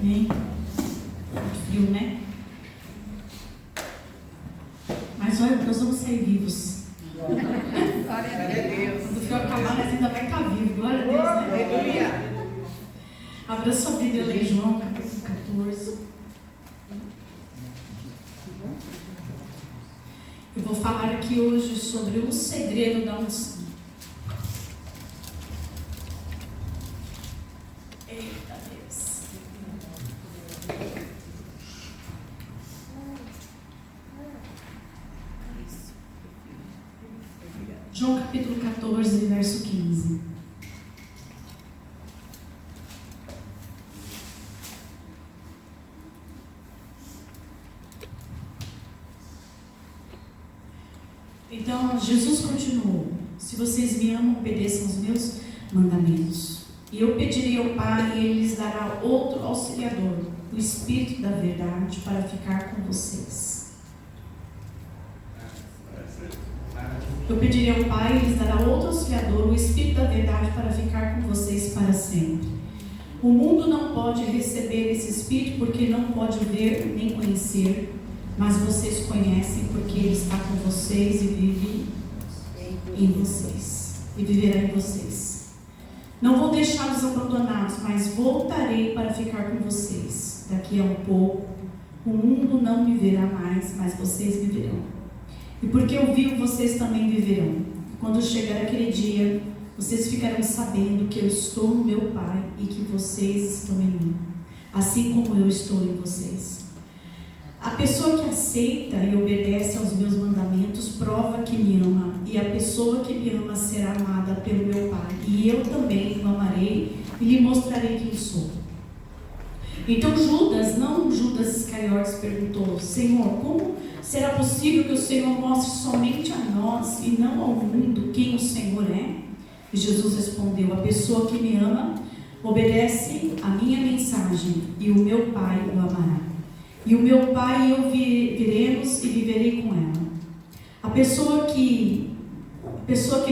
Amém? Muito frio, né? Mas olha, nós vamos sair vivos. Glória a Deus. Quando o frio acabar, nós ainda vai estar vivo. Glória a Deus, né? Aleluia. Abra sua Bíblia lá em João, capítulo 14. Eu vou falar aqui hoje sobre o segredo da unção. Eita Deus. João capítulo 14, verso 15. Então, Jesus continuou: se vocês me amam, obedeçam os meus mandamentos. E eu pedirei ao Pai, e Ele lhes dará outro auxiliador, o Espírito da verdade, para ficar com vocês. Eu pedirei ao Pai, e Ele lhes dará outro auxiliador, o Espírito da verdade, para ficar com vocês para sempre. O mundo não pode receber esse Espírito, porque não pode ver nem conhecer, mas vocês conhecem, porque Ele está com vocês e vive em vocês, e viverá em vocês. Não vou deixá-los abandonados, mas voltarei para ficar com vocês. Daqui a um pouco, o mundo não me verá mais, mas vocês me verão. E porque eu vivo, vocês também viverão. Quando chegar aquele dia, vocês ficarão sabendo que eu estou no meu Pai e que vocês estão em mim, assim como eu estou em vocês. A pessoa que aceita e obedece aos meus mandamentos prova que me ama, e a pessoa que me ama será amada pelo meu Pai, e eu também o amarei e lhe mostrarei quem sou. Então Judas, não Judas Iscariotes, perguntou: Senhor, como será possível que o Senhor mostre somente a nós e não ao mundo quem o Senhor é? E Jesus respondeu: a pessoa que me ama obedece a minha mensagem, e o meu Pai o amará. E o meu Pai e eu viremos e viverei com ela. A pessoa que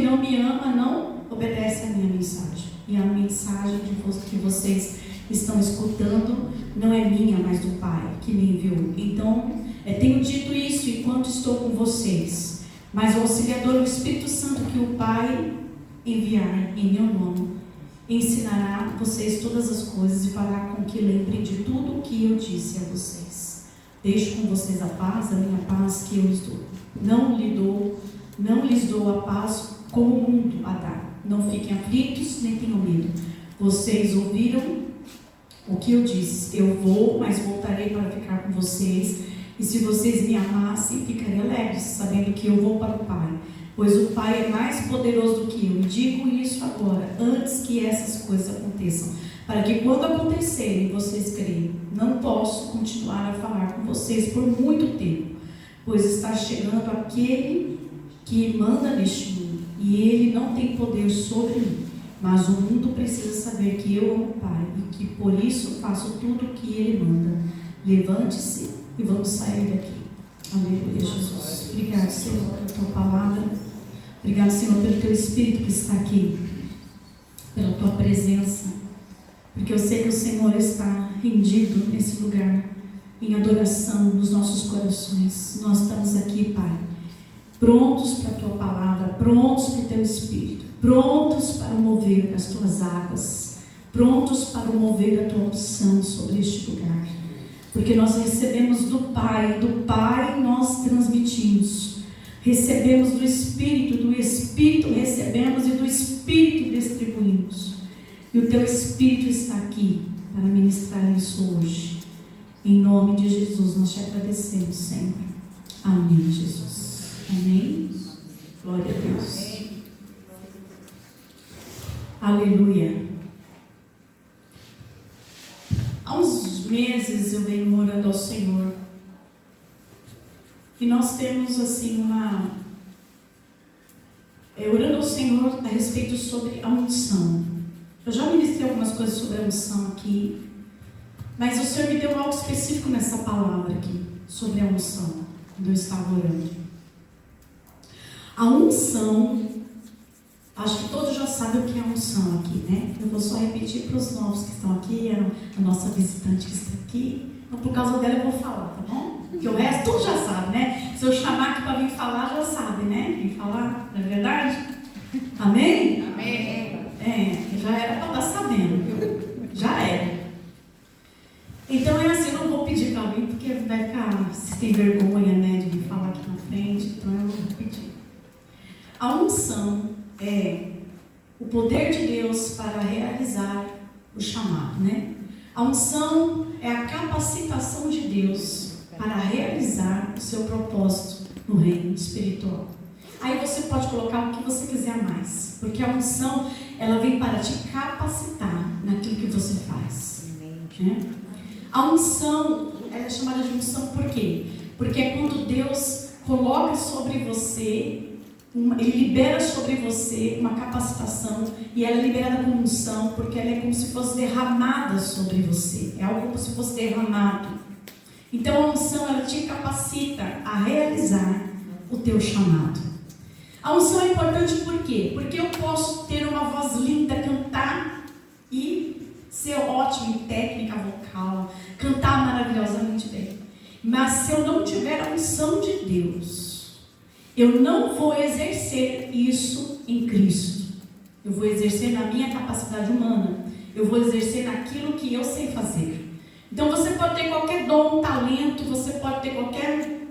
não me ama não obedece a minha mensagem. E a mensagem que vocês estão escutando não é minha, mas do Pai que me enviou. Então, tenho dito isso enquanto estou com vocês. Mas o auxiliador, o Espírito Santo que o Pai enviar em meu nome, ensinará vocês todas as coisas e fará com que lembrem de tudo o que eu disse a vocês. Deixo com vocês a paz, a minha paz que eu lhes dou. Não lhes dou a paz como o mundo a dá. Não fiquem aflitos, nem tenham medo. Vocês ouviram o que eu disse. Eu vou, mas voltarei para ficar com vocês. E se vocês me amassem, ficarei alegres, sabendo que eu vou para o Pai. Pois o Pai é mais poderoso do que eu. E digo isso agora, antes que essas coisas aconteçam, para que quando acontecerem, vocês creem. Não posso continuar a falar com vocês por muito tempo, pois está chegando aquele que manda neste mundo, e ele não tem poder sobre mim. Mas o mundo precisa saber que eu amo o Pai, e que por isso faço tudo o que ele manda. Levante-se e vamos sair daqui. Aleluia, Jesus. Obrigado, Senhor, pela tua palavra. Obrigado, Senhor, pelo teu Espírito que está aqui, pela tua presença, porque eu sei que o Senhor está rendido nesse lugar, em adoração nos nossos corações. Nós estamos aqui, Pai, prontos para a tua palavra, prontos para o teu Espírito, prontos para o mover das tuas águas, prontos para o mover da tua unção sobre este lugar, porque nós recebemos do Pai nós transmitimos, recebemos do Espírito recebemos e do Espírito distribuímos. E o teu Espírito está aqui para ministrar isso hoje. Em nome de Jesus, nós te agradecemos, Senhor. Amém, Jesus. Amém. Glória a Deus. Aleluia. Há uns meses eu venho orando ao Senhor. E nós temos assim orando ao Senhor a respeito sobre a unção. Eu já ministrei algumas coisas sobre a unção aqui, mas o Senhor me deu algo específico nessa palavra aqui, sobre a unção, quando eu estava orando. A unção, acho que todos já sabem o que é unção aqui, né? Eu vou só repetir para os novos que estão aqui, a nossa visitante que está por causa dela eu vou falar, tá bom? Porque o resto tudo já sabe, né? Se eu chamar aqui para vir falar, já sabe, né? Vem falar, não é verdade? Amém? Amém. Já era para estar sabendo. Já era. Então é assim, eu não vou pedir para alguém, porque vai ficar, se tem vergonha, né, de vir falar aqui na frente, então eu não vou pedir. A unção é o poder de Deus para realizar o chamado, né? A unção é a capacitação de Deus para realizar o seu propósito no reino espiritual. Aí você pode colocar o que você quiser mais, porque a unção, ela vem para te capacitar naquilo que você faz, né? A unção, ela é chamada de unção por quê? Porque é quando Deus coloca sobre você, Ele libera sobre você uma capacitação, e ela é liberada como unção, porque ela é como se fosse derramada sobre você, é algo como se fosse derramado. Então a unção, ela te capacita a realizar o teu chamado. A unção é importante por quê? Porque eu posso ter uma voz linda, cantar e ser ótimo em técnica vocal, cantar maravilhosamente bem. Mas se eu não tiver a unção de Deus, eu não vou exercer isso em Cristo. Eu vou exercer na minha capacidade humana. Eu vou exercer naquilo que eu sei fazer. Então você pode ter qualquer dom, talento, você pode ter qualquer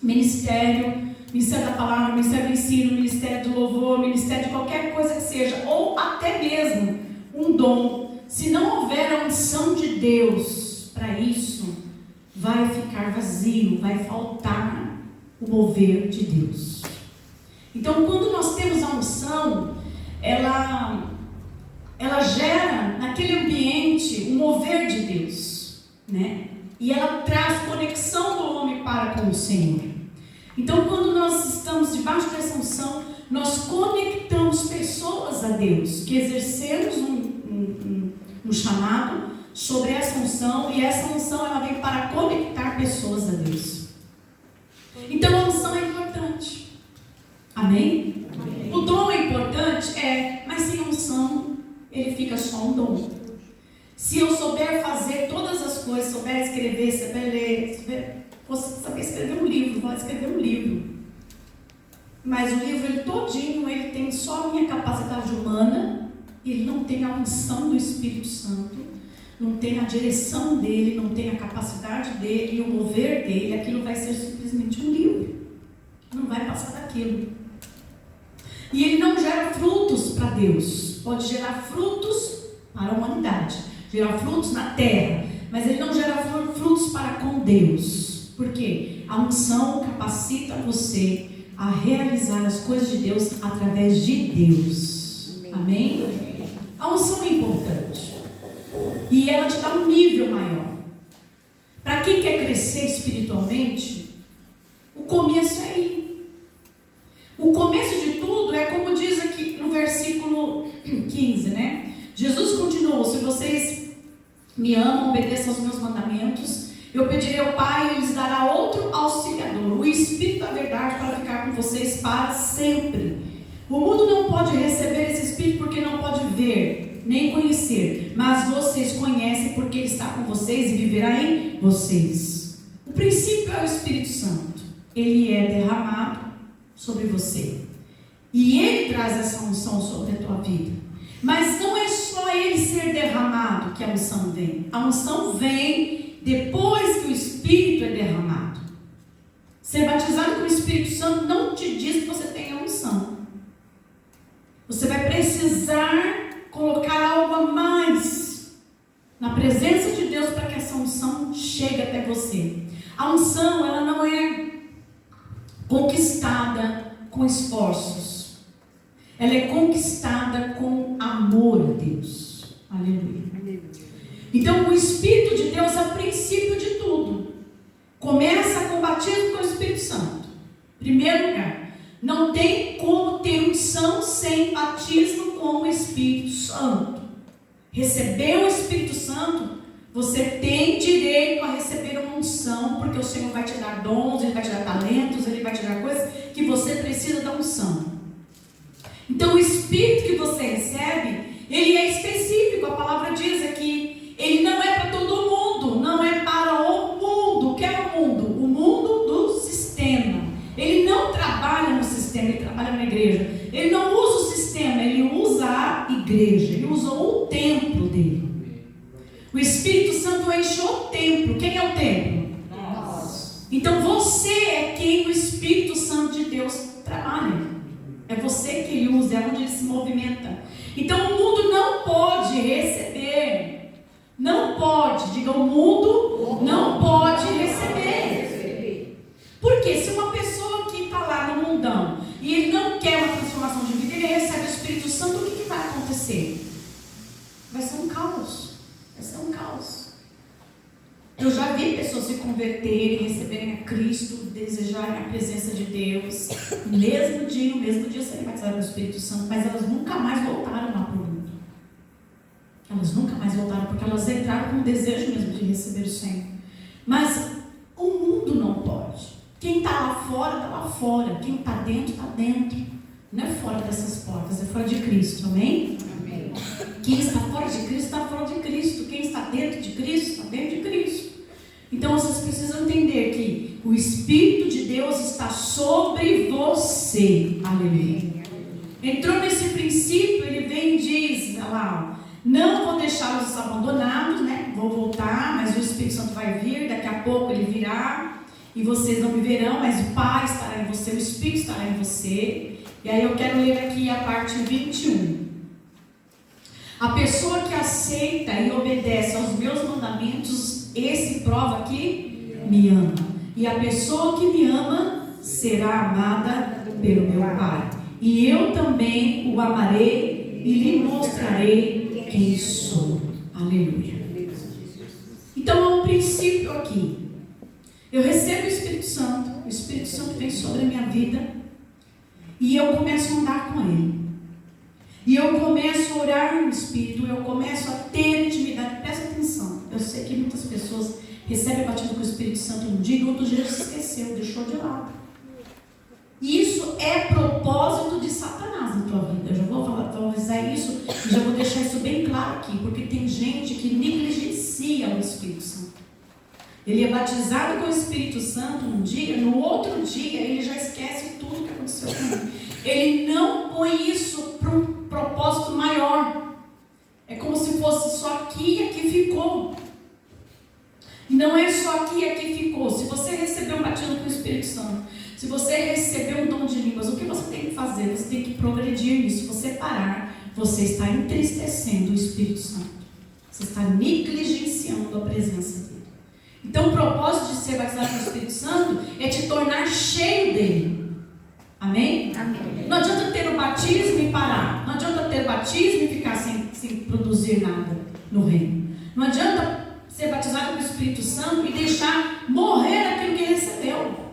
ministério, ministério da palavra, ministério do ensino, ministério do louvor, ministério de qualquer coisa que seja, ou até mesmo um dom. Se não houver a unção de Deus para isso, vai ficar vazio, vai faltar o mover de Deus. Então, quando nós temos a unção, ela gera naquele ambiente o mover de Deus, né? E ela traz conexão do homem para com o Senhor. Então, quando nós estamos debaixo dessa unção, nós conectamos pessoas a Deus, que exercemos um chamado sobre essa unção, e essa unção ela vem para conectar pessoas a Deus. Então a unção é importante. Amém? Amém. O dom é importante? Mas sem unção ele fica só um dom. Se eu souber fazer todas as coisas, souber escrever, saber ler, saber escrever um livro, vou escrever um livro. Mas o livro ele todinho, ele tem só a minha capacidade humana, ele não tem a unção do Espírito Santo, não tem a direção dele, não tem a capacidade dele e o mover dele, aquilo vai ser simplesmente um livro. Não vai passar daquilo. E ele não gera frutos para Deus. Pode gerar frutos para a humanidade, gerar frutos na terra, mas ele não gera frutos para com Deus. Por quê? A unção capacita você a realizar as coisas de Deus através de Deus. Amém? A unção é importante. E ela te dá um nível maior. Para quem quer crescer espiritualmente, o começo é aí. O começo de tudo é como diz aqui no versículo 15, né? Jesus continuou: se vocês me amam, obedeçam aos meus mandamentos, eu pedirei ao Pai e Ele lhes dará outro auxiliador, o Espírito da verdade, para ficar com vocês para sempre. O mundo não pode receber esse Espírito porque não pode ver, nem conhecer, mas vocês conhecem porque Ele está com vocês e viverá em vocês. O princípio é o Espírito Santo. Ele é derramado sobre você. E Ele traz essa unção sobre a tua vida. Mas não é só Ele ser derramado que a unção vem. A unção vem depois que o Espírito é derramado. Ser batizado com o Espírito Santo não te diz que você tem a unção. Você vai precisar colocar algo a mais na presença de Deus para que essa unção chegue até você. A unção, ela não é conquistada com esforços. Ela é conquistada com amor a Deus. Aleluia. Então o Espírito de Deus é o princípio de tudo. Começa com o batismo com o Espírito Santo. Primeiro lugar, não tem como ter unção sem batismo com o Espírito Santo. Receber o Espírito Santo, você tem direito a receber uma unção, porque o Senhor vai te dar dons, Ele vai te dar talentos, Ele vai te dar coisas que você precisa da unção. Então o Espírito que você recebe, ele é específico. A palavra diz aqui, ele não é para todo mundo, não é para o mundo. Espírito Santo enche o templo. Quem é o templo? Nós. Então você é quem o Espírito Santo de Deus trabalha. É você que ele usa, é onde ele se movimenta. Então o mundo não pode receber. Não pode, diga, o mundo não pode receber. Porque se uma pessoa que está lá no mundão e ele não quer uma transformação de vida, ele recebe o Espírito Santo, o que vai acontecer? Vai ser um caos. Vai ser um caos. Eu já vi pessoas se converterem, receberem a Cristo, desejarem a presença de Deus, no mesmo dia serem batizadas no Espírito Santo, mas elas nunca mais voltaram lá para o mundo. Elas nunca mais voltaram, porque elas entraram com o desejo mesmo de receber o Senhor. Mas o mundo não pode. Quem está lá fora, está lá fora. Quem está dentro, está dentro. Não é fora dessas portas, é fora de Cristo, amém? Amém. Quem está fora de Cristo, está fora de Cristo. Quem está dentro de Cristo, está dentro de Cristo. Então vocês precisam entender que o Espírito de Deus está sobre você. Aleluia. Entrou nesse princípio, ele vem e diz, olha lá, não vou deixá-los abandonados, né? Vou voltar, mas o Espírito Santo vai vir, daqui a pouco ele virá, e vocês não me verão, mas o Pai estará em você, o Espírito estará em você. E aí eu quero ler aqui a parte 21. A pessoa que aceita e obedece aos meus mandamentos, esse prova que me ama. E a pessoa que me ama será amada pelo meu Pai. E eu também o amarei e lhe mostrarei quem sou. Aleluia. Então há um princípio aqui. Eu recebo o Espírito Santo vem sobre a minha vida e eu começo a andar com Ele. E eu começo a orar no Espírito, eu começo a ter intimidade. Presta atenção, eu sei que muitas pessoas recebem a batida com o Espírito Santo um dia e outro dia se esqueceu, deixou de lado. Isso é propósito de Satanás na tua vida. Eu já vou avisar isso e já vou deixar isso bem claro aqui, porque tem gente que negligencia o Espírito Santo. Ele é batizado com o Espírito Santo um dia, no outro dia ele já esquece tudo que aconteceu com ele. Ele não põe isso para um propósito maior. É como se fosse só aqui e aqui ficou. Não é só aqui e aqui ficou. Se você recebeu um batismo com o Espírito Santo, se você recebeu um dom de línguas, o que você tem que fazer? Você tem que progredir nisso. Se você parar, você está entristecendo o Espírito Santo. Você está negligenciando a presença dele. Então o propósito de ser batizado com o Espírito Santo é te tornar cheio dele. Amém? Amém. Não adianta ter o batismo e parar. Não adianta ter o batismo e ficar sem produzir nada no reino. Não adianta ser batizado com o Espírito Santo e deixar morrer aquilo que recebeu.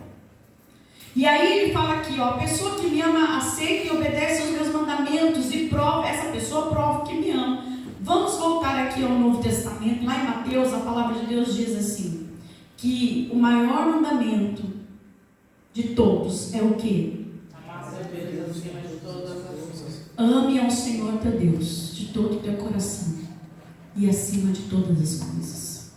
E aí ele fala aqui, ó, a pessoa que me ama, aceita e obedece aos meus mandamentos e prova, essa pessoa prova que me ama. Vamos voltar aqui ao Novo Testamento, lá em Mateus, a palavra de Deus diz assim, que o maior mandamento de todos é o quê? Ame ao Senhor teu Deus de todo o teu coração e acima de todas as coisas.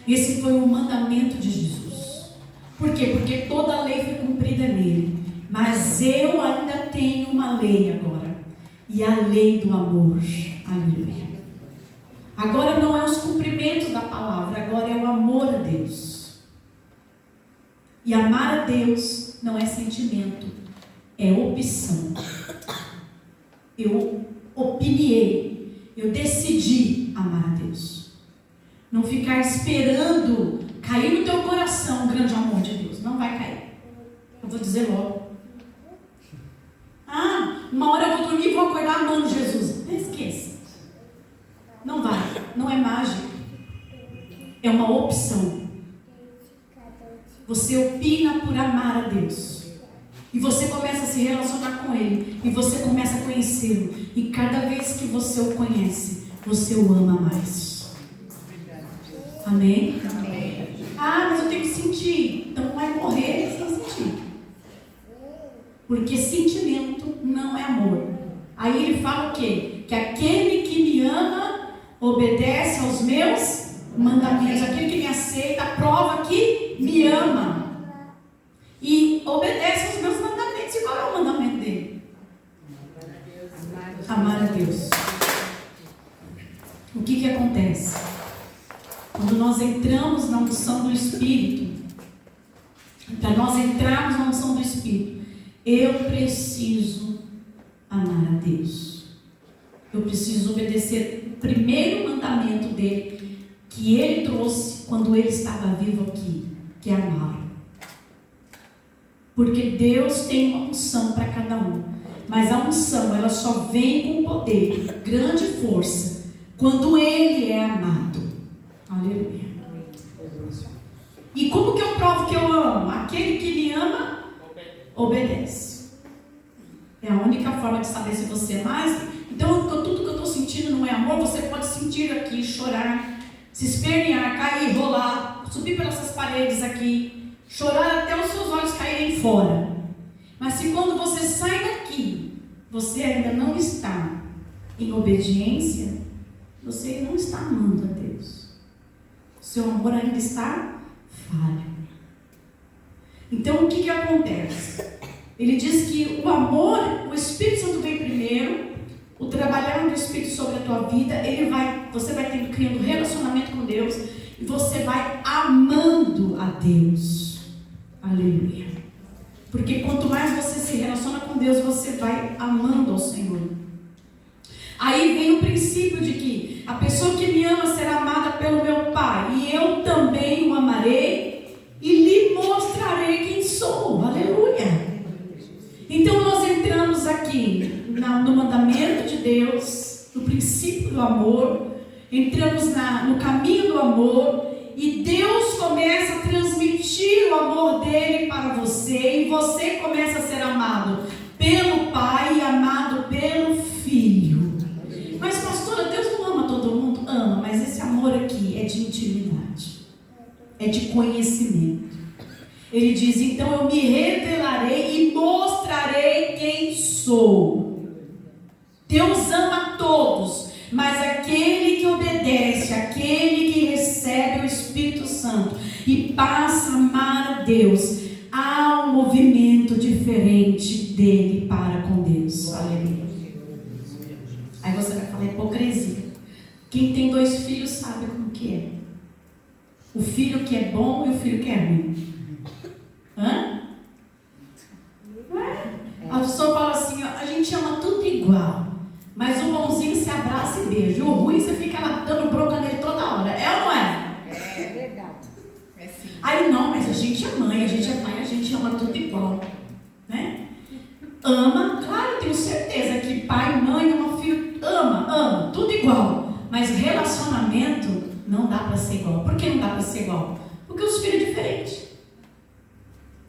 Esse foi o mandamento de Jesus. Por quê? Porque toda a lei foi cumprida nele. Mas eu ainda tenho uma lei agora. E a lei do amor. Aleluia. Agora não é os cumprimentos da palavra, agora é o amor a Deus. E amar a Deus não é sentimento, é opção. Eu opiniei, eu decidi amar a Deus. Não ficar esperando cair no teu coração o grande amor de Deus. Não vai cair. Eu vou dizer logo. Uma hora eu vou dormir e vou acordar amando Jesus. Não esqueça. Não vai. Não é mágica. É uma opção. Você opina por amar a Deus. E você começa a se relacionar com Ele. E você começa a conhecê-lo. E cada vez que você o conhece, você o ama mais. Amém? Amém. Mas eu tenho que sentir. Então vai morrer sem sentir. Porque sentimento não é amor. Aí ele fala o quê? Que aquele que me ama obedece aos meus mandamentos. Aquele que me aceita prova que me ama. E obedece aos meus mandamentos. E qual é o mandamento dele? Amar a Deus. O que acontece? acontece? Quando nós entramos na unção do Espírito, para nós entrarmos na unção do Espírito, eu preciso amar a Deus. Eu preciso obedecer o primeiro mandamento dele, que ele trouxe quando ele estava vivo aqui, que é amar. Porque Deus tem uma unção para cada um, mas a unção ela só vem com poder, grande força, quando ele é amado. Aleluia. E como que eu provo que eu amo? Aquele que me ama, obedece. É a única forma de saber se você é mais. Então, tudo que eu estou sentindo não é amor, você pode sentir aqui, chorar, se espernear, cair, rolar, subir pelas essas paredes aqui, chorar até os seus olhos caírem fora. Mas se quando você sai daqui, você ainda não está em obediência, você não está amando a Deus. O seu amor ainda está falho. Então o que acontece? Ele diz que o amor, o Espírito Santo vem primeiro, o trabalhar do Espírito sobre a tua vida, você vai criando relacionamento com Deus e você vai amando a Deus. Aleluia. Porque quanto mais você se relaciona com Deus, você vai amando ao Senhor. Aí vem o princípio de que a pessoa que me ama será amada pelo meu Pai, e eu também o amarei e lhe mostrarei quem sou. Aleluia. Então nós entramos aqui no mandamento de Deus, no princípio do amor, entramos no caminho do amor, e Deus começa a transmitir o amor dele para você, e você começa a ser amado pelo Pai e amado pelo Filho. Mas pastora, Deus não ama todo mundo? Ama, mas esse amor aqui é de intimidade, é de conhecimento. Ele diz, então eu me revelarei e mostrarei quem sou. Deus ama todos, mas aquele que obedece, aquele que recebe o Espírito Santo e passa a amar a Deus, há um movimento diferente dele para com Deus. Aleluia. Aí você vai falar hipocrisia. Quem tem 2 filhos sabe como que é. O filho que é bom e o filho que é ruim. Hã? A pessoa fala assim, ó, a gente ama tudo igual, mas o bonzinho se abraça e beija, o ruim você fica lá dando bronca nele toda hora. É ou não é? É verdade. É sim. Aí não, mas a gente é mãe, a gente ama tudo igual, né? Ama, claro, tenho certeza que pai, mãe, ama filho, ama, tudo igual, mas relacionamento não dá para ser igual. Por que não dá para ser igual? Porque os filhos são diferentes.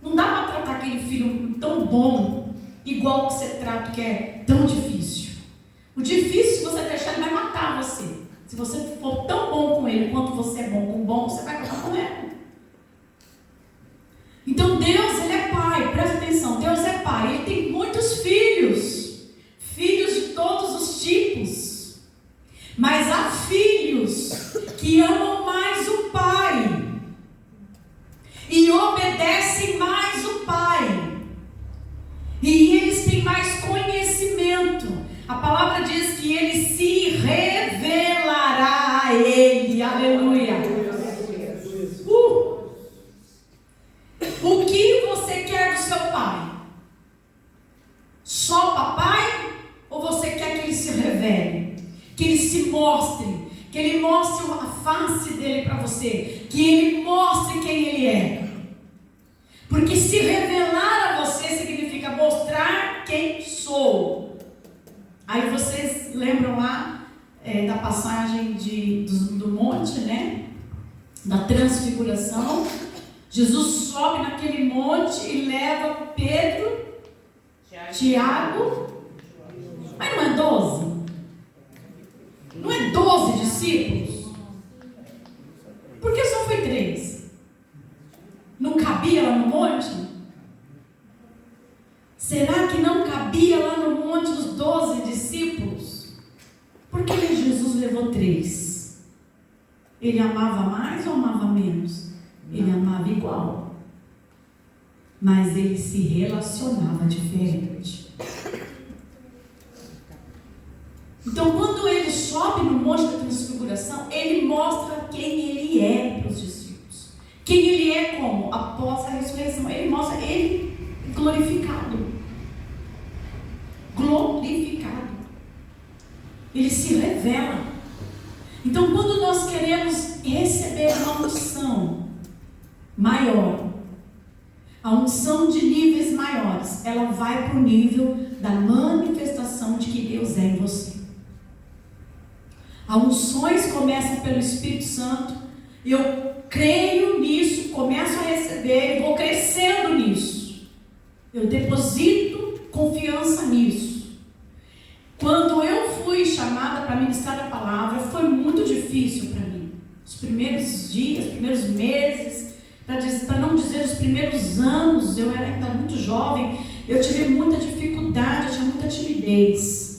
Não dá para tratar aquele filho tão bom, igual que você trata, que é tão difícil. O difícil, se você deixar, ele vai matar você. Se você for tão bom com ele quanto você é bom com o bom, você vai acabar com ele. Então Deus, ele é pai, presta atenção, Deus é pai, ele tem muitos filhos, filhos de todos os tipos, mas há filhos que amam mais o pai e obedecem mais o pai, e eles têm mais conhecimento. A palavra diz que ele se revelará a ele. Aleluia. O que você quer do seu pai? Só papai? Ou você quer que ele se revele? Que ele se mostre? Que ele mostre a face dele para você? Que ele mostre quem ele é? Porque se revelar a você significa mostrar quem sou. Aí vocês lembram lá da passagem do monte, né? Da transfiguração. Jesus sobe naquele monte e leva Pedro, Tiago, mas não é 12? Não é 12 discípulos? Por que só foi 3? Não cabia lá no monte? Será que não cabia lá no monte os 12 discípulos? Por que Jesus levou 3? Ele amava mais ou amava menos? Ele amava igual, mas ele se relacionava diferente. Então, quando ele sobe no Monte da Transfiguração, ele mostra quem ele é para os discípulos. Quem ele é como? Após a ressurreição. Ele mostra ele glorificado. Glorificado. Ele se revela. Então, quando nós queremos receber uma unção maior, a unção de níveis maiores, ela vai para o nível da manifestação de que Deus é em você. As unções começam pelo Espírito Santo. Eu creio nisso, começo a receber e vou crescendo nisso. Eu deposito confiança nisso. Quando eu fui chamada para ministrar a palavra, foi muito difícil para mim. Os primeiros dias, os primeiros meses, para não dizer os primeiros anos, eu era ainda muito jovem, eu tive muita dificuldade, eu tinha muita timidez.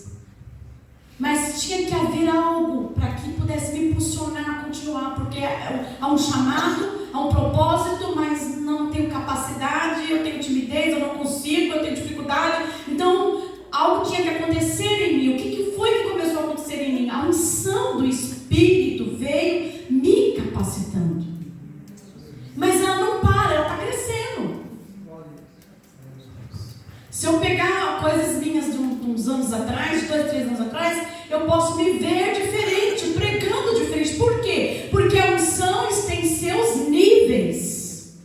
Mas tinha que haver algo para que pudesse me impulsionar a continuar, porque há um chamado, há um propósito, mas não tenho capacidade, eu tenho timidez, eu não consigo, eu tenho dificuldade. Então, algo tinha que acontecer em mim. O que foi que começou a acontecer em mim? A unção do Espírito veio me capacitando. Mas ela não para, ela está crescendo. Se eu pegar coisas minhas de uns anos atrás, de 2, 3 anos atrás, eu posso me ver diferente, pregando diferente. Por quê? Porque a unção tem seus níveis.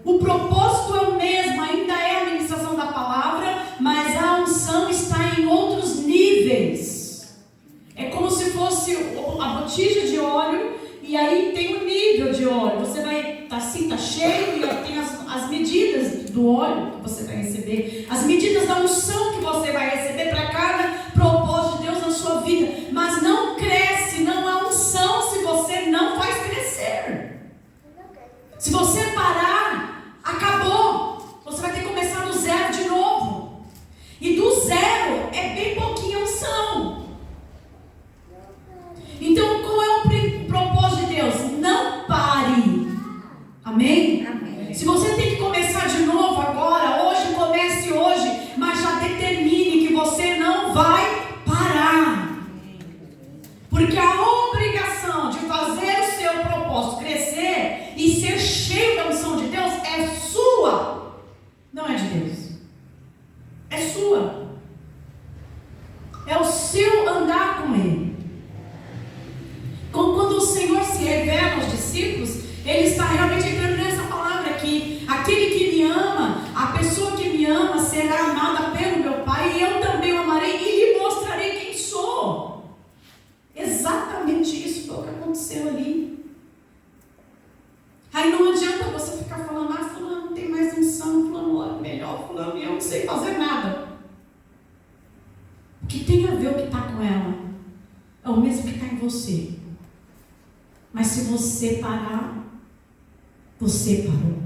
O propósito é o mesmo, ainda é a ministração da palavra, mas a unção está em outros níveis. É como se fosse a botija de óleo, e aí tem o nível de óleo. Você vai estar assim, está cheio, e aí tem as medidas do óleo que você vai receber, as medidas da unção que você vai receber para cada propósito de Deus na sua vida. Mas não cresce, não há unção se você não faz crescer. Se você parar, acabou. Você vai ter que começar do zero de novo. E do zero é bem pouquinha unção. Então, qual é o propósito de Deus? Não pare. Amém? Amém. Se você tem que começar de novo agora, hoje, comece hoje, mas já determine que você não vai parar. Porque a obrigação de fazer o seu propósito crescer e ser cheio da unção de Deus é sua. Não é de Deus. É sua. É o seu andar com Ele. Quando o Senhor se revela aos discípulos, Ele está realmente entrando nessa palavra aqui. Aquele que me ama, a pessoa que me ama será amada pelo meu Pai, e eu também o amarei e lhe mostrarei quem sou. Exatamente isso foi o que aconteceu ali. Aí não adianta você ficar falando, fulano não tem mais unção, fulano ora melhor, fulano eu não sei fazer nada. O que tem a ver o que está com ela é o mesmo que está em você. Mas se você parar, você parou.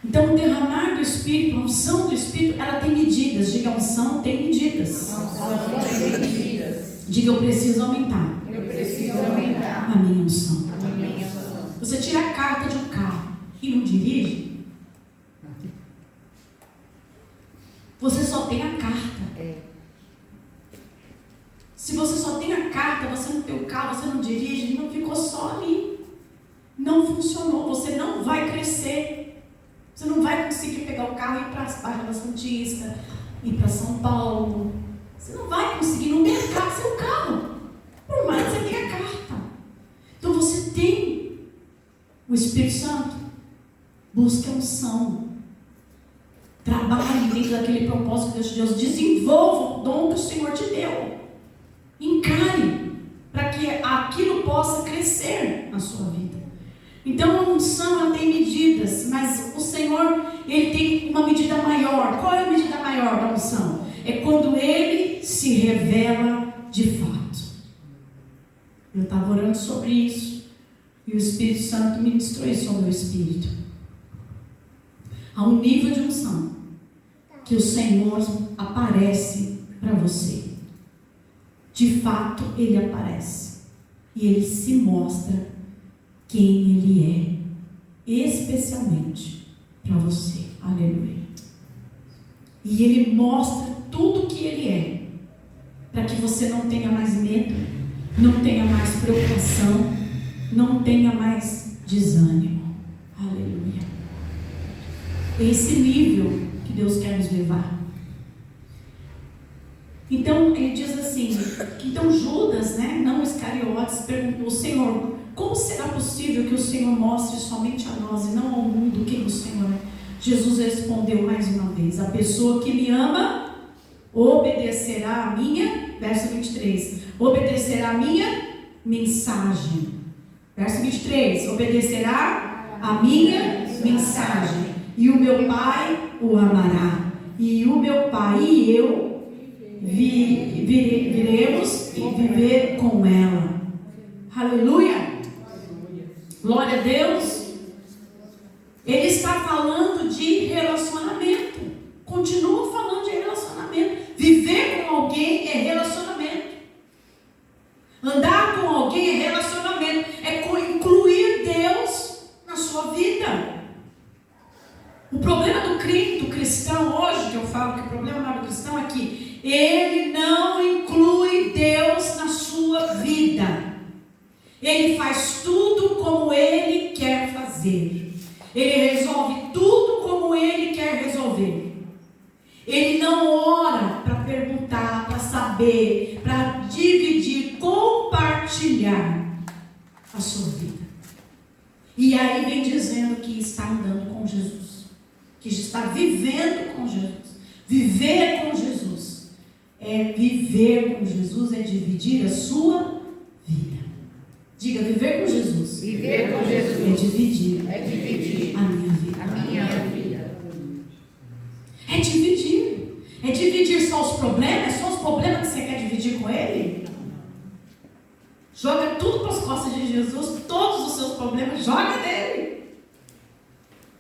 Então, o derramar do Espírito, a unção do Espírito, ela tem medidas. Diga, a unção tem medidas. Diga, eu preciso aumentar. A minha unção. Você tira a carta de um carro e não dirige, você só tem a carta. Se você só tem a carta, você não tem o carro, você não dirige, não ficou só ali. Não funcionou, você não vai crescer. Você não vai conseguir pegar o carro e ir para as Barras da Santista, ir para São Paulo. Você não vai conseguir no mercado seu carro, por mais que você tenha a carta. Então você tem o Espírito Santo. Busque a unção. Trabalhe dentro daquele propósito de Deus. Desenvolva o dom que o Senhor te deu. Encare para que aquilo possa crescer na sua vida. Então a unção ela tem medidas, mas o Senhor ele tem uma medida maior. Qual é a medida maior da unção? É quando Ele se revela de fato. Eu estava orando sobre isso e o Espírito Santo ministrou isso ao meu espírito. Há um nível de unção que o Senhor aparece para você. De fato, Ele aparece e Ele se mostra quem Ele é, especialmente para você. Aleluia. E Ele mostra tudo que Ele é para que você não tenha mais medo, não tenha mais preocupação, não tenha mais desânimo. Aleluia. Esse nível que Deus quer nos levar. Então ele diz assim, então Judas, não Iscariotes, perguntou: Senhor, como será possível que o Senhor mostre somente a nós e não ao mundo quem o Senhor é? Jesus respondeu mais uma vez: a pessoa que me ama obedecerá a minha, verso 23, obedecerá a minha mensagem. Verso 23, obedecerá a minha mensagem, e o meu Pai o amará, e o meu Pai e eu viremos e viver com ela. Aleluia! Glória a Deus! Ele está falando de relacionamento. Continua falando de relacionamento. Viver com alguém é relacionamento. Andar com alguém é relacionamento. É incluir Deus na sua vida. O problema do cristão hoje, que eu falo que o problema maior do cristão é que ele não inclui Deus na sua vida. Ele faz tudo como ele quer fazer. Ele resolve tudo como ele quer resolver. Ele não ora para perguntar, para saber, para dividir, compartilhar a sua vida. E aí vem dizendo que está andando com Jesus, que está vivendo com Jesus. Viver com Jesus é viver com Jesus, é dividir a sua vida. Diga: viver com Jesus. Viver com Jesus é dividir a minha vida. A minha vida. É dividir. É dividir só os problemas? Só os problemas que você quer dividir com Ele? Joga tudo para as costas de Jesus, todos os seus problemas, joga nele.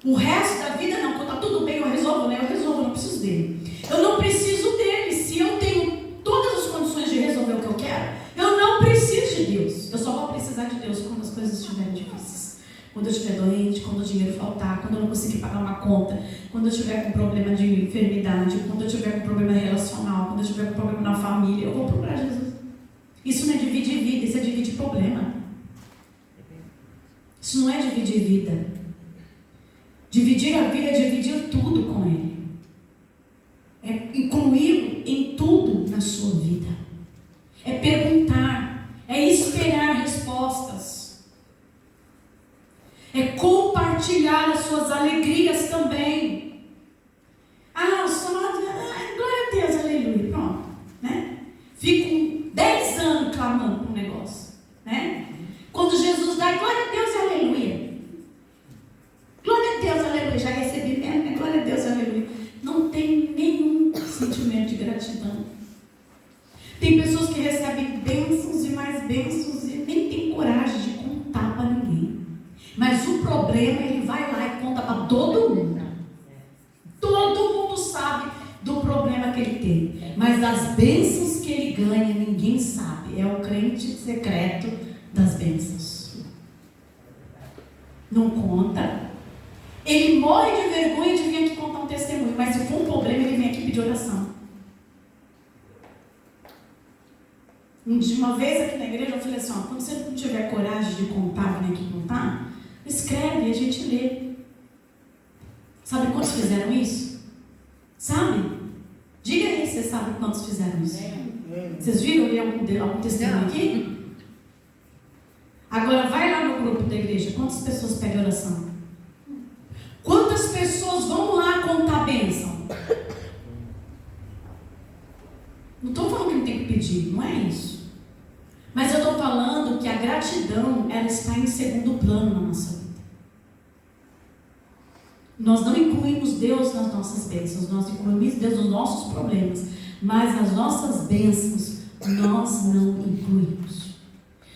O resto da vida não, quando está tudo bem, eu resolvo, eu não preciso dele. Eu não preciso dele. Se eu tenho todas as condições de resolver o que eu quero, eu não preciso de Deus. Eu só vou precisar de Deus quando as coisas estiverem difíceis. Quando eu estiver doente, quando o dinheiro faltar, quando eu não conseguir pagar uma conta, quando eu estiver com problema de enfermidade, quando eu estiver com problema relacional, quando eu estiver com problema na família, eu vou procurar Jesus. Isso não é dividir vida, isso é dividir problema. Isso não é dividir vida. Dividir a vida é dividir tudo com Ele. É incluí-lo em tudo na sua vida. É perguntar, é esperar respostas. É compartilhar as suas alegrias também. O Senhor, glória a Deus, aleluia, pronto, Fico 10 anos clamando por um negócio, Quando Jesus dá, glória a Deus, aleluia. Glória a Deus, aleluia, já recebi mesmo, glória a Deus, aleluia. Não tem nenhum sentimento de gratidão. Tem pessoas que recebem bênçãos e mais bênçãos e nem tem coragem de contar para ninguém. Mas o problema, ele vai lá e conta para todo mundo. Todo mundo sabe do problema que ele tem. Mas das bênçãos que ele ganha, ninguém sabe. É o crente secreto das bênçãos. Não conta. Ele morre de vergonha de vir aqui contar um testemunho. Mas se for um problema, ele vem aqui pedir oração. Uma vez aqui na igreja eu falei assim: quando você não tiver coragem de contar, vem aqui contar, escreve e a gente lê. Sabe quantos fizeram isso? Sabe? Diga aí se você sabe quantos fizeram isso. Vocês viram algum testemunho aqui? Agora vai lá no grupo da igreja. Quantas pessoas pedem oração? Quantas pessoas vão lá contar a bênção? Não estou falando que não tem que pedir, não é isso. Mas eu estou falando que a gratidão, ela está em segundo plano na nossa vida. Nós não incluímos Deus nas nossas bênçãos, nós incluímos Deus nos nossos problemas, mas nas nossas bênçãos nós não incluímos.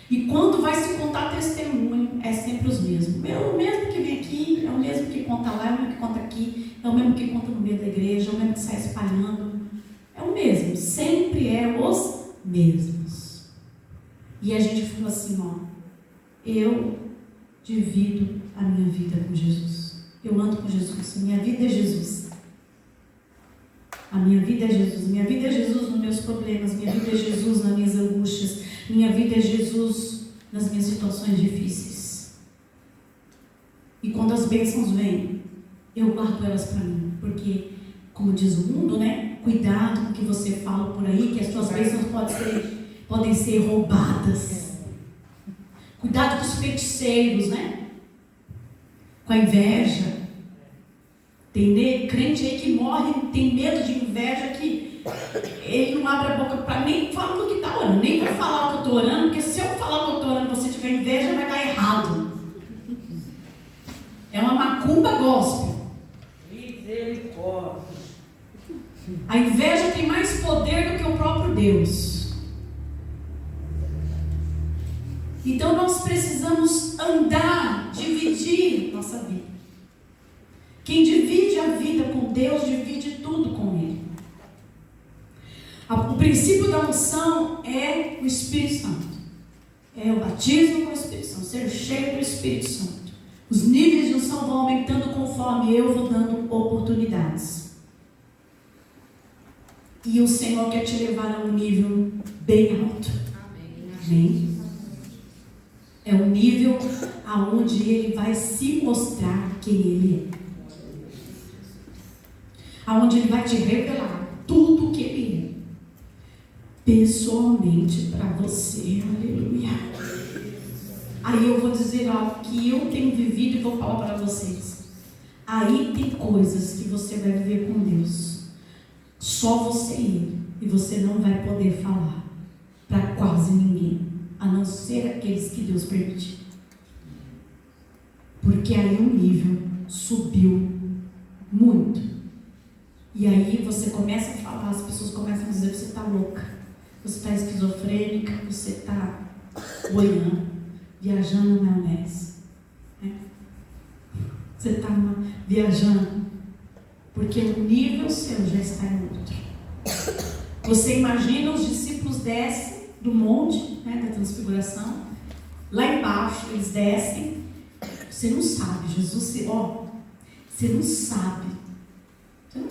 E quando vai se contar testemunho, é sempre os mesmos. É o mesmo que vem aqui, é o mesmo que conta lá, é o mesmo que conta aqui, é o mesmo que conta no meio da igreja, é o mesmo que sai espalhando. É o mesmo, sempre é os mesmos. E a gente fala assim, eu divido a minha vida com Jesus. Eu ando com Jesus, minha vida é Jesus. A minha vida é Jesus. Minha vida é Jesus nos meus problemas. Minha vida é Jesus nas minhas angústias. Minha vida é Jesus nas minhas situações difíceis. E quando as bênçãos vêm, eu guardo elas para mim. Porque, como diz o mundo, né? Cuidado com o que você fala por aí, que as suas bênçãos podem ser roubadas. Cuidado com os feiticeiros, né? Com a inveja. Tem crente aí que morre, tem medo de inveja, que ele não abre a boca para nem falar do que está orando, nem vai falar o que eu estou orando, porque se eu falar o que eu estou orando e você tiver inveja, vai dar errado. É uma macumba gospel. Misericórdia. A inveja tem mais poder do que o próprio Deus. Então nós precisamos andar, dividir nossa vida. Quem divide a vida com Deus, divide tudo com Ele. O princípio da unção é o Espírito Santo. É o batismo com o Espírito Santo, ser cheio do Espírito Santo. Os níveis de unção vão aumentando conforme eu vou dando oportunidades. E o Senhor quer te levar a um nível bem alto. Amém? É um nível aonde Ele vai se mostrar quem Ele é. Aonde Ele vai te revelar tudo o que Ele é. Pessoalmente para você. Aleluia. Aí eu vou dizer algo que eu tenho vivido e vou falar para vocês. Aí tem coisas que você vai viver com Deus. Só você e Ele. E você não vai poder falar para quase ninguém. A não ser aqueles que Deus permitir. Porque aí o nível subiu muito. E aí você começa a falar, as pessoas começam a dizer que você está louca, você está esquizofrênica, você está boiando, viajando na maionese. Né? Você está viajando, porque o nível seu já está em outro. Você imagina os discípulos descem do monte, né, da transfiguração, lá embaixo eles descem, você não sabe, Jesus, você não sabe. Você não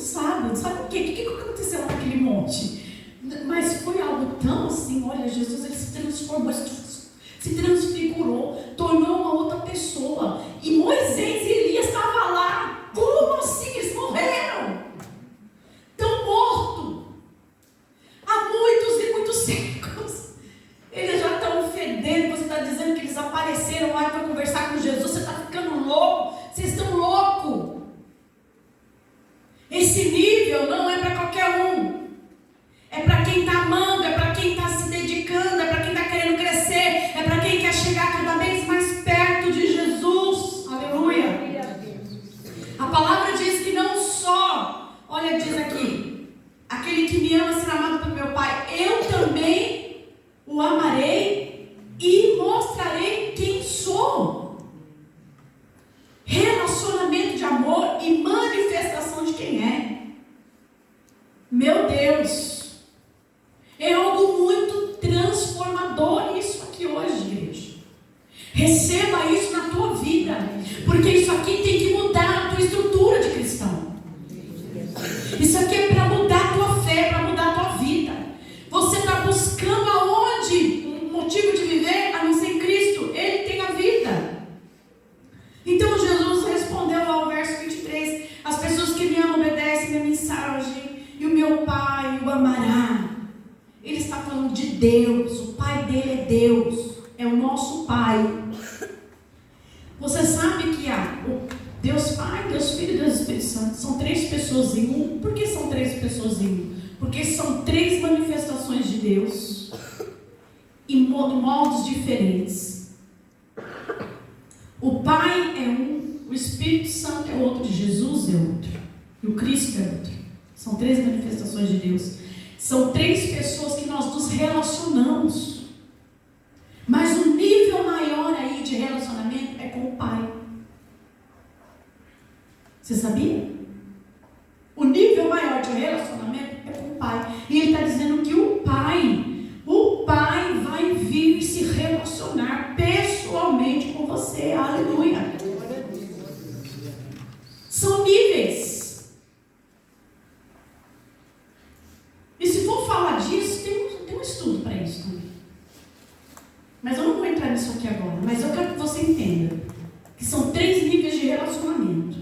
sabe o quê? O que aconteceu naquele monte? Mas foi algo tão assim, olha, Jesus ele se transformou, se transfigurou, tornou uma outra pessoa. E Moisés e Elias estavam lá. Como assim? Eles morreram? Estão mortos. Há muitos e muitos séculos. Eles já estão fedendo. Você está dizendo que eles apareceram lá para conversar com Jesus. Você está ficando louco. Vocês estão loucos. Esse nível não é para qualquer um. É para quem está amando, é para quem está se dedicando, é para quem está querendo crescer, é para quem quer chegar cada vez mais perto de Jesus. Aleluia. A palavra diz que não só, olha, diz aqui, aquele que me ama será amado pelo meu Pai. Eu também o amarei e mostrarei quem sou. Relacionamento de amor e manifestação de quem é. Meu Deus, é algo muito transformador isso aqui hoje, igreja. Receba isso na tua vida, porque isso aqui tem que mudar a tua estrutura de cristão. Isso aqui é para mudar a tua fé, para mudar a tua vida. Você está buscando aonde um motivo de viver, a não ser em Cristo. Ele tem a vida. Então Jesus respondeu ao verso 23: as pessoas que me amam obedecem minha mensagem, e o meu Pai o amará. Ele está falando de Deus. O Pai dele é Deus, é o nosso Pai. Você sabe que o Deus Pai, Deus Filho e Deus Espírito Santo são três pessoas em um. Por que são três pessoas em um? Porque são três manifestações de Deus em modos diferentes. O Pai é um, o Espírito Santo é outro, Jesus é outro, e o Cristo é outro. São três manifestações de Deus. São três pessoas que nós nos relacionamos. Mas o nível maior aí de relacionamento é com o Pai. Você sabia? O nível maior de relacionamento é com o Pai. E ele está dizendo que o Pai vai vir e se relacionar pessoalmente com você. Aleluia. São níveis. nisso aqui agora, mas eu quero que você entenda que são 3 níveis de relacionamento.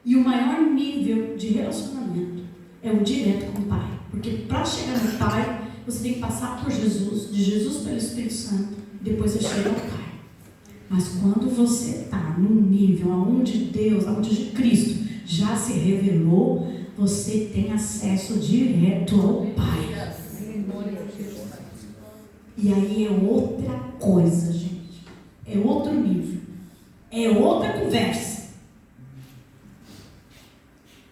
E o maior nível de relacionamento é o direto com o Pai. Porque para chegar no Pai, você tem que passar por Jesus, de Jesus pelo Espírito Santo, depois você chega ao Pai. Mas quando você está num nível onde Deus, onde Cristo já se revelou, você tem acesso direto ao Pai. E aí é outra coisa, gente. É outro nível. É outra conversa.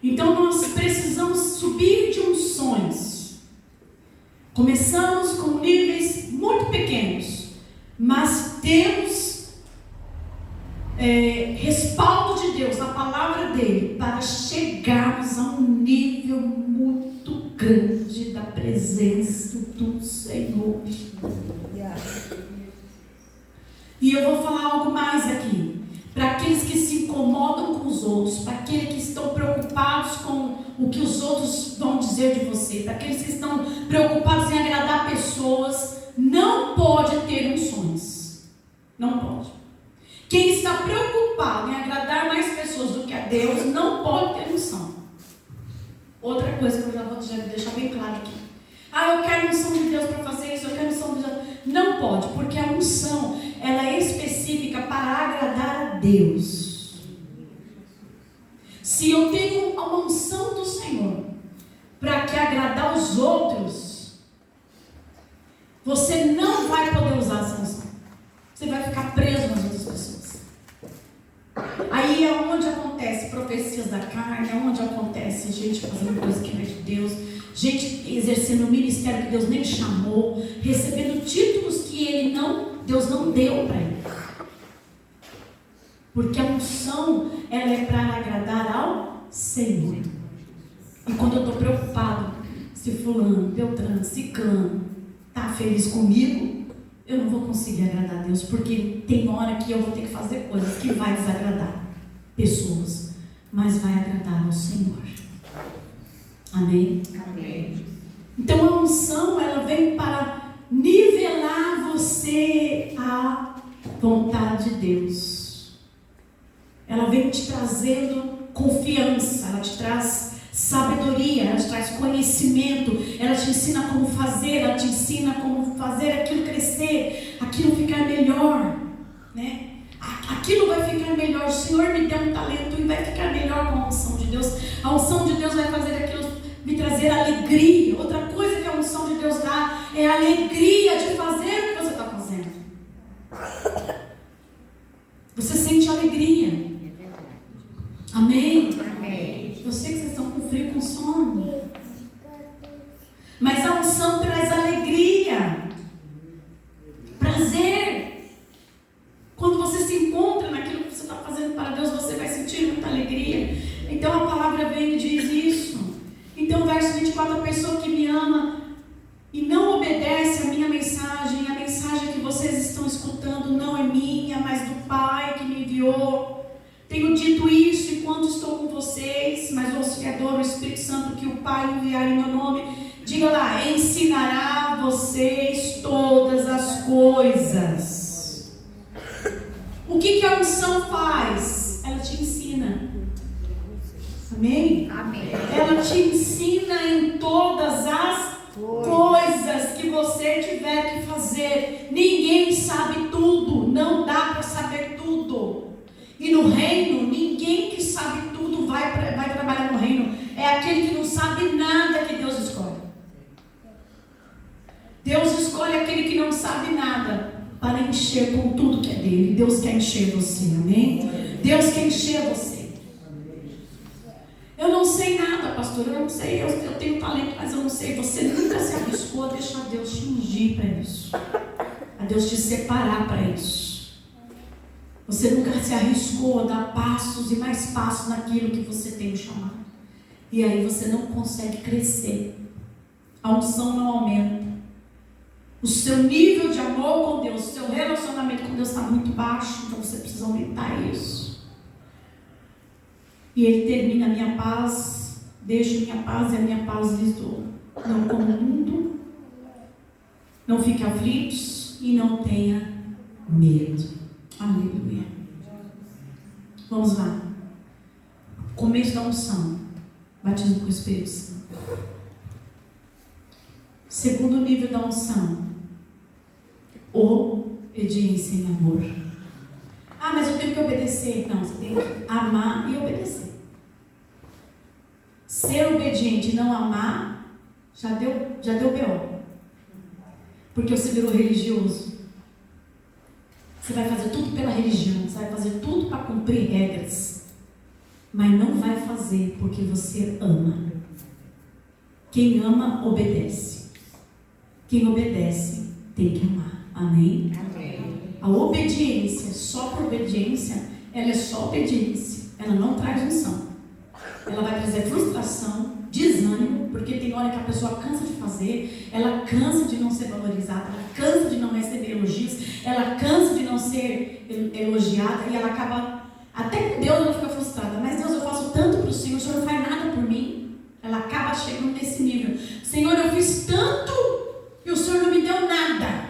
Então nós precisamos subir de unções. Começamos com níveis muito pequenos, mas temos respaldo de Deus, a palavra dele, para chegarmos a um nível muito grande da presença do Senhor. E eu vou falar algo mais aqui. Para aqueles que se incomodam com os outros, para aqueles que estão preocupados com o que os outros vão dizer de você, para aqueles que estão preocupados em agradar pessoas, não pode ter unções. Não pode. Quem está preocupado em agradar mais pessoas do que a Deus, não pode ter unção. Outra coisa que eu já vou deixar bem claro aqui. Eu quero unção de Deus para fazer isso, eu quero unção de Deus. Não pode, porque a unção, ela é específica para agradar a Deus. Se eu tenho uma unção do Senhor para que agradar os outros, você não vai poder usar essa unção. Você vai ficar preso nas outras pessoas. Aí é onde acontece profecias da carne, é onde acontece gente fazendo coisa que não é de Deus, gente exercendo o ministério que Deus nem chamou, recebendo títulos que Deus não deu para ele. Porque a unção, ela é para agradar ao Senhor. E quando eu estou preocupado, se fulano, beltrano, ciclano está feliz comigo, eu não vou conseguir agradar a Deus, porque tem hora que eu vou ter que fazer coisas que vai desagradar pessoas, mas vai agradar ao Senhor. Amém? Amém. Então a unção, ela vem para nivelar você à vontade de Deus. Ela vem te trazendo confiança, ela te traz sabedoria, ela te traz conhecimento, ela te ensina como fazer, ela te ensina como fazer aquilo crescer, aquilo ficar melhor, né? Aquilo vai ficar melhor. O Senhor me deu um talento e vai ficar melhor com a unção de Deus. A unção de Deus vai fazer aquilo me trazer alegria. Outra coisa que a unção de Deus dá é a alegria de fazer o que você está fazendo. Você sente alegria. Amém? Amém. Eu sei que vocês estão com frio, com sono. Mas a unção traz alegria, prazer. Quando você se encontra naquilo que você está fazendo para Deus, você vai sentir muita alegria. Então a palavra vem e diz isso. Então, verso 24, a pessoa que me ama e não obedece a minha mensagem, a mensagem que vocês estão escutando não é minha, mas do Pai que me enviou. Tenho dito isso enquanto estou com vocês, mas o Auxiliador, o Espírito Santo, que o Pai enviar em meu nome, diga lá, ensinará a vocês todas as coisas. O que a unção faz? Ela te ensina. Amém? Amém. Ela te ensina em todas as coisas que você tiver que fazer. Ninguém sabe tudo, não dá para saber tudo. E no reino, ninguém que sabe tudo vai trabalhar no reino. É aquele que não sabe nada que Deus escolhe. Deus escolhe aquele que não sabe nada para encher com tudo que é dele. Deus quer encher você, amém? Deus quer encher você. Eu não sei nada, pastor, eu não sei, eu tenho talento, mas eu não sei. Você nunca se arriscou a deixar Deus te ungir para isso, a Deus te separar para isso. Você nunca se arriscou a dar passos e mais passos naquilo que você tem chamado. E aí você não consegue crescer. A unção não aumenta. O seu nível de amor com Deus, o seu relacionamento com Deus está muito baixo, então você precisa aumentar isso. E ele termina: a minha paz, deixo minha paz e a minha paz lhes dou. Não como o mundo, não fique aflitos e não tenha medo. Aleluia. Vamos lá. Começo da unção. Batismo com o Espírito Santo. Segundo nível da unção. Obediência em amor. Ah, mas eu tenho que obedecer. Não, você tem que amar e obedecer. Ser obediente e não amar, já deu B.O. Porque você virou religioso. Você vai fazer tudo pela religião, você vai fazer tudo para cumprir regras, mas não vai fazer porque você ama. Quem ama, obedece. Quem obedece, tem que amar. Amém? Amém. A obediência, só por obediência, ela é só obediência. Ela não traz unção. Ela vai trazer frustração, desânimo, porque tem hora que a pessoa cansa de fazer, ela cansa de não ser valorizada, ela cansa de não receber elogios, ela cansa de não ser elogiada e ela acaba, até com Deus ela fica frustrada. Mas Deus, eu faço tanto para o Senhor não faz nada por mim. Ela acaba chegando nesse nível. Senhor, eu fiz tanto e o Senhor não me deu nada.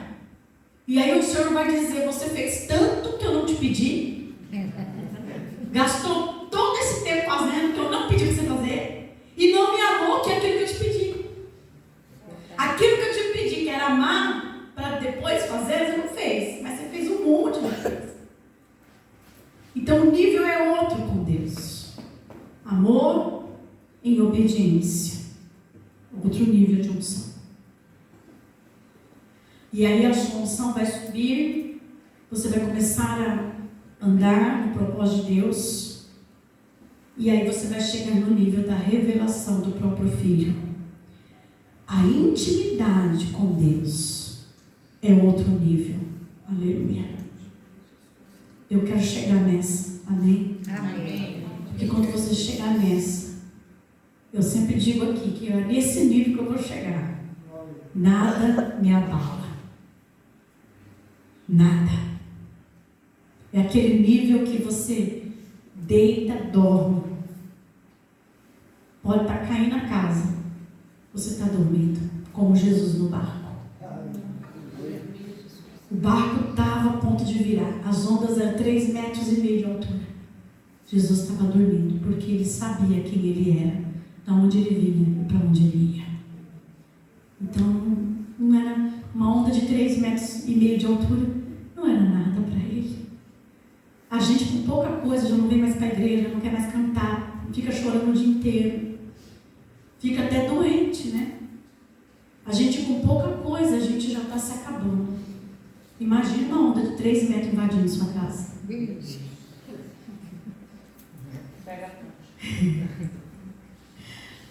E aí o Senhor vai dizer, você fez tanto que eu não te pedi, gastou todo esse tempo fazendo que eu não pedi para você fazer, e não me amou, que é aquilo que eu te pedi. Aquilo que eu te pedi, que era amar, para depois fazer, você não fez, mas você fez um monte de coisa. Então o nível é outro com Deus. Amor em obediência. Outro nível de unção. E aí a sua unção vai subir, você vai começar a andar no propósito de Deus, e aí você vai chegar no nível da revelação do próprio Filho. A intimidade com Deus é outro nível. Aleluia. Eu quero chegar nessa. Amém? Amém. Porque quando você chegar nessa, eu sempre digo aqui que é nesse nível que eu vou chegar. Nada me abala. Nada. É aquele nível que você deita, dorme. Pode estar caindo a casa. Você está dormindo, como Jesus no barco. O barco estava a ponto de virar. As ondas eram 3,5 metros de altura. Jesus estava dormindo, porque ele sabia quem ele era, de onde ele vinha e para onde ele ia. Então, não era uma onda de 3,5 metros de altura, não era nada para ele. A gente com pouca coisa já não vem mais para a igreja, não quer mais cantar, fica chorando o dia inteiro, fica até doente, né? A gente com pouca coisa, a gente já está se acabando. Imagina uma onda de 3 metros invadindo sua casa.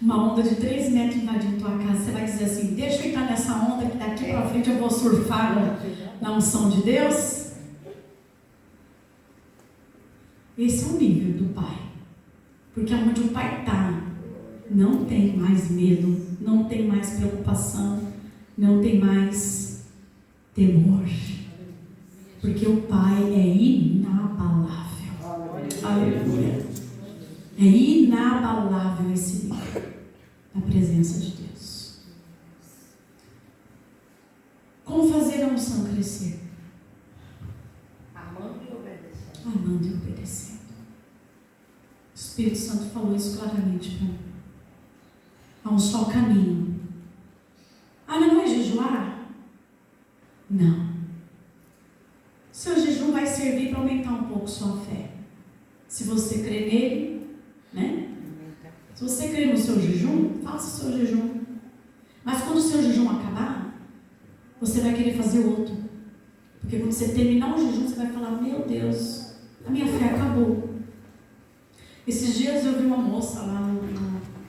Uma onda de 3 metros invadindo tua casa, você vai dizer assim, deixa eu entrar nessa onda que daqui para frente eu vou surfar na unção de Deus. Esse é o nível do Pai. Porque onde o Pai está, não tem mais medo, não tem mais preocupação, não tem mais temor. Porque o Pai é inabalável. Aleluia. É inabalável esse nível da presença de Deus. Como fazer a unção crescer? Amando e obedecendo. Amando e obedecendo. O Espírito Santo falou isso claramente para mim. Há um só caminho. Ah, mas não é jejuar? Não. Seu jejum vai servir para aumentar um pouco sua fé. Se você crê nele, né? Se você crê no seu jejum, faça o seu jejum. Mas quando o seu jejum acabar, você vai querer fazer outro. Porque quando você terminar o jejum, você vai falar, meu Deus, a minha fé acabou. Esses dias eu vi uma moça lá,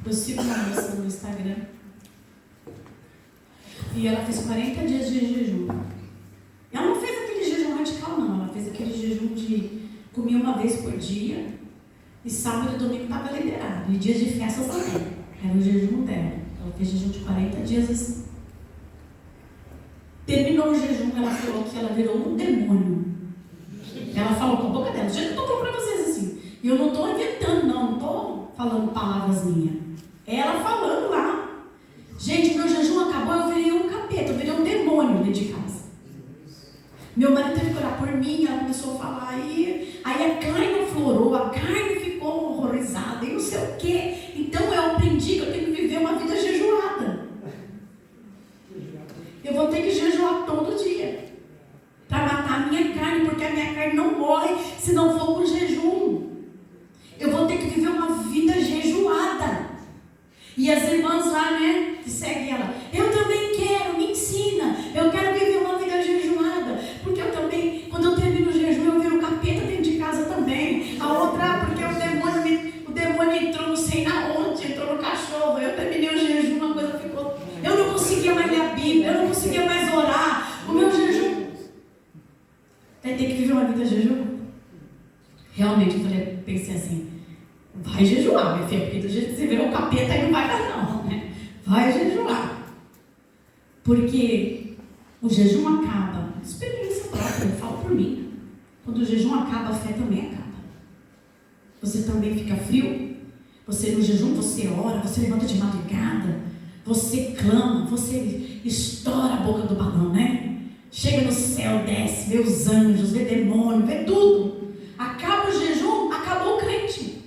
eu sigo uma moça no Instagram, e ela fez 40 dias de jejum. Ela não fez aquele jejum radical não, ela fez aquele jejum de comer uma vez por dia, e sábado e domingo estava liberado, e dias de festas também, era o jejum dela. Ela fez jejum de 40 dias assim. Terminou o jejum, ela falou que ela virou um demônio. Ela falou com a boca dela, gente, eu estou falando para vocês assim, e eu não estou inventando não estou falando palavras minhas. Ela falando lá, gente, meu jejum acabou, eu virei um capeta, eu virei um demônio dentro de casa. Meu marido teve que orar por destrói se não for com jejum. Eu vou ter que viver uma vida jejuada. E as irmãs lá, né, que seguem ela, eu também quero, me ensina, eu quero viver uma vida jejuada, porque eu também, quando eu termino o jejum, eu viro capeta dentro de casa também. A outra, porque o demônio entrou não sei na onde, entrou no cachorro, eu terminei o jejum, uma coisa ficou, eu não conseguia mais ler a Bíblia, eu não conseguia mais orar, o meu jejum, vai ter que viver uma vida jejuada. Realmente, eu pensei assim, vai jejuar, minha filha, porque do jeito que você virou o capeta aí não vai dar não, né? Vai jejuar. Porque o jejum acaba, experiência própria, eu falo por mim. Quando o jejum acaba, a fé também acaba. Você também fica frio. Você no jejum, você ora, você levanta de madrugada, você clama, você estoura a boca do balão, né? Chega no céu, desce, vê os anjos, vê demônio, vê tudo. Acaba o jejum, acabou o crente.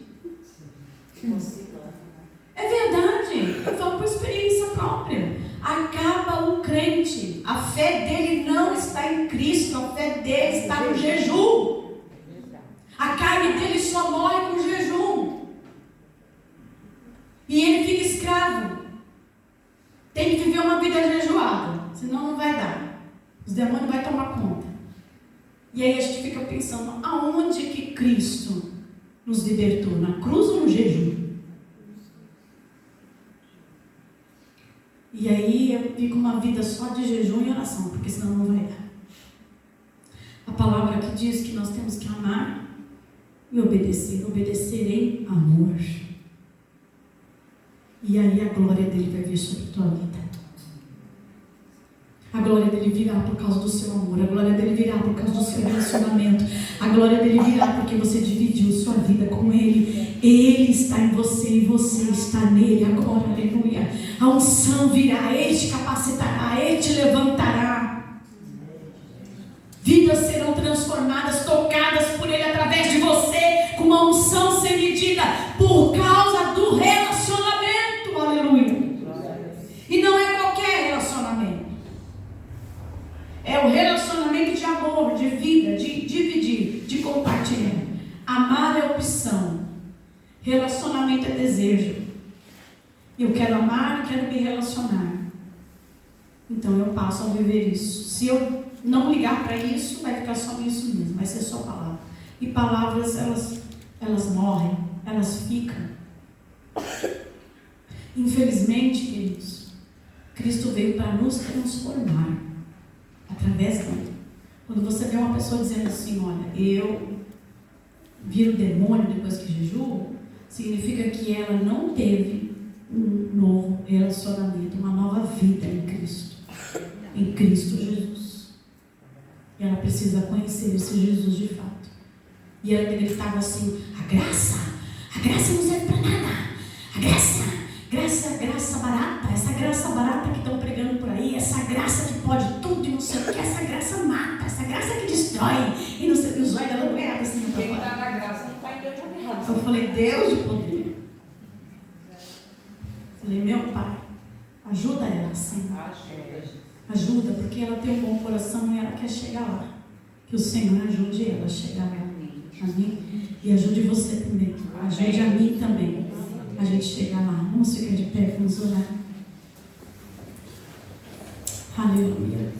É verdade, eu falo por experiência própria. Acaba o crente, a fé dele não está em Cristo, a fé dele está no jejum. A carne dele só morre com jejum. E ele fica escravo. Tem que viver uma vida jejuada, senão não vai dar. Os demônios vão tomar conta. E aí a gente fica pensando, aonde que Cristo nos libertou? Na cruz ou no jejum? E aí eu fico uma vida só de jejum e oração, porque senão não vai dar. A palavra aqui diz que nós temos que amar e obedecer. Obedecer em amor. E aí a glória dele vai vir sobre a tua vida. A glória dele virá por causa do seu amor. A glória dele virá por causa do seu relacionamento. A glória dele virá porque você dividiu sua vida com ele. Ele está em você e você está nele agora. Aleluia. A unção virá. Ele te capacitará. Ele te levantará. Vidas serão transformadas, tocadas por ele através de você, com uma unção sem medida, por causa do relacionamento. Aleluia. E não é qualquer relacionamento. É o relacionamento de amor, de vida, de dividir, de compartilhar. Amar é opção. Relacionamento é desejo. Eu quero amar e quero me relacionar. Então eu passo a viver isso. Se eu não ligar para isso, vai ficar só isso mesmo. Vai ser só palavra. E palavras, elas morrem. Elas ficam. Infelizmente, queridos, Cristo veio para nos transformar. Através dele. Quando você vê uma pessoa dizendo assim, olha, eu viro demônio depois que jejuo, significa que ela não teve um novo relacionamento, uma nova vida em Cristo. Em Cristo Jesus. E ela precisa conhecer esse Jesus de fato. E ela gritava assim, a graça não serve para nada. A graça barata, essa graça barata que estão pregando por aí, essa graça que pode tudo e não sei o que, essa graça mata, essa graça que destrói, e não sei o que, os olhos dela não é assim. Quem está na graça não está em Deus errado. Eu falei, Deus de poder. Falei, meu Pai, ajuda ela, Senhor. Ajuda, porque ela tem um bom coração e ela quer chegar lá. Que o Senhor ajude ela a chegar lá. Amém? E ajude você também. Ajude a mim também. A gente chegar lá. Vamos ficar de pé, vamos orar. Aleluia.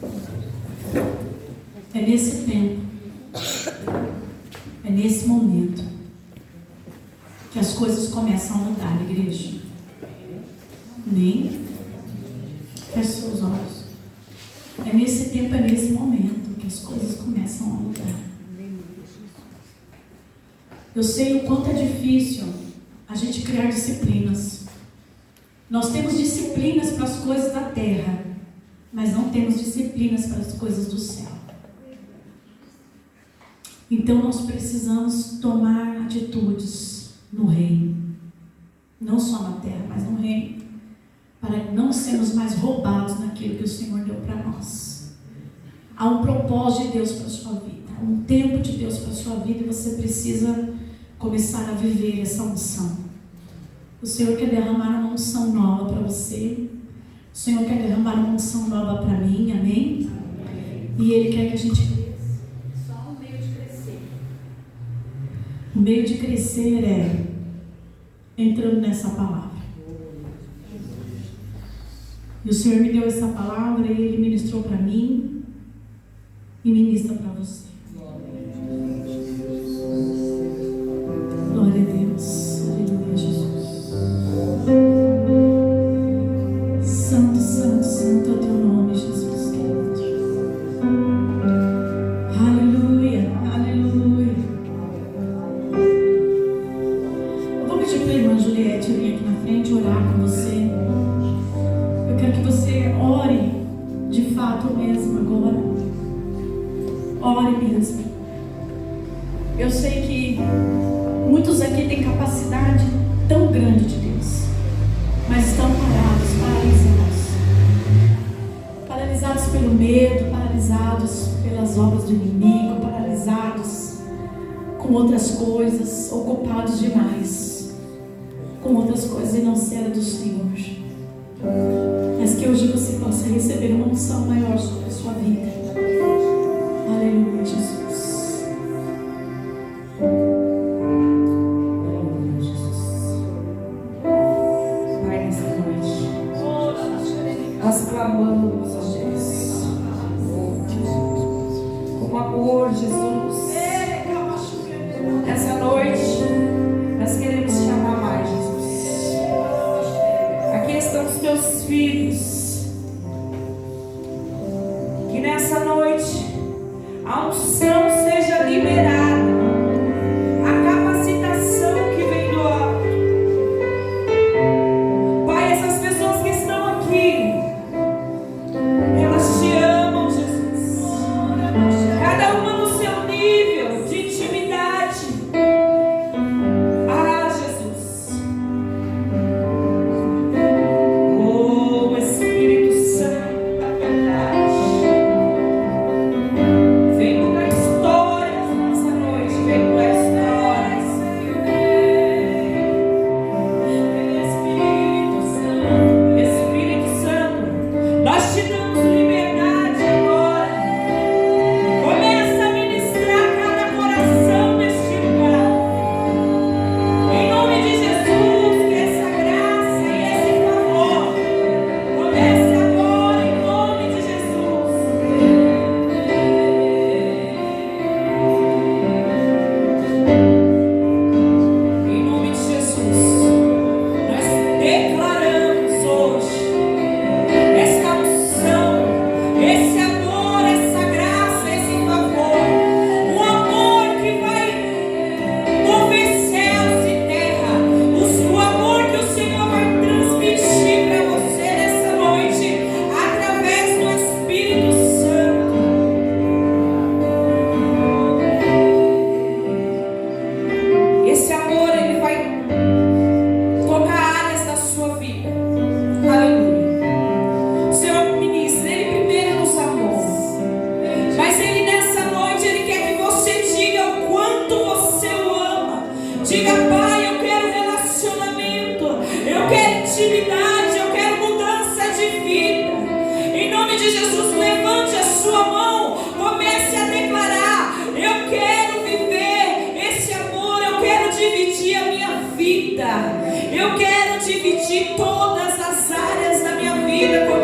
É nesse tempo, é nesse momento que as coisas começam a mudar, igreja. Nem feche seus olhos. É nesse tempo, é nesse momento que as coisas começam a mudar. Eu sei o quanto é difícil a gente criar disciplinas. Nós temos disciplinas para as coisas da terra, mas não temos disciplinas para as coisas do céu. Então nós precisamos tomar atitudes no reino, não só na terra, mas no reino, para não sermos mais roubados naquilo que o Senhor deu para nós. Há um propósito de Deus para a sua vida, há um tempo de Deus para a sua vida, e você precisa começar a viver essa unção. O Senhor quer derramar uma unção nova para você. O Senhor quer derramar uma unção nova para mim, amém? E Ele quer que a gente só um meio de crescer. O meio de crescer é entrando nessa palavra. E o Senhor me deu essa palavra e Ele ministrou para mim e ministra para você. Glória a Deus. Aleluia, Jesus. Santo, santo, santo é o teu nome, Jesus, querido. Aleluia, aleluia. Eu vou pedir para a irmã Juliette vir aqui na frente orar com você. Eu quero que você ore de fato mesmo agora. Ore mesmo. Eu sei que muitos aqui têm capacidade tão grande de Deus, mas estão parados, paralisados pelo medo, paralisados pelas obras do inimigo, paralisados com outras coisas, ocupados demais com outras coisas e não ser do Senhor. Mas que hoje você possa receber uma unção maior sobre a sua vida. Aleluia, Jesus. Aleluia, Jesus. Pai, nessa noite, nós clamamos, ó Deus, com amor, Jesus. Nessa noite, nós queremos te amar mais, Jesus. Aqui estão os teus filhos. Que nessa noite a unção seja liberada, a capacitação que vem do alto. Pai, essas pessoas que estão aqui, elas te amam, Jesus. Cada uma no seu nível de intimidade. Ah, Jesus. Oh, Espírito Santo da verdade. Vem mudar histórias nessa noite. Vem mudar histórias. Espírito Santo, nós te damos liberdade agora. Começa a ministrar cada coração neste lugar. Em nome de Jesus, que essa graça e esse favor comece agora, em nome de Jesus. Em nome de Jesus, nós declaramos hoje essa unção, esse amor, essa graça, esse favor, um amor que vai mover céus e terra, o amor que o Senhor vai transmitir para você nessa noite, através do Espírito Santo. Esse amor, ele vai tocar áreas da sua vida. Aleluia. O Senhor ministra, Ele primeiro nos amou. Mas Ele nessa noite, Ele quer que você diga o quanto você o ama. Diga, Pai, eu quero relacionamento. Eu quero intimidade. Eu quero mudança de vida. Em nome de Jesus, levante a sua mão. Comece a declarar. Eu quero viver esse amor. Eu quero dividir a minha vida. Eu quero dividir todas as áreas da minha vida com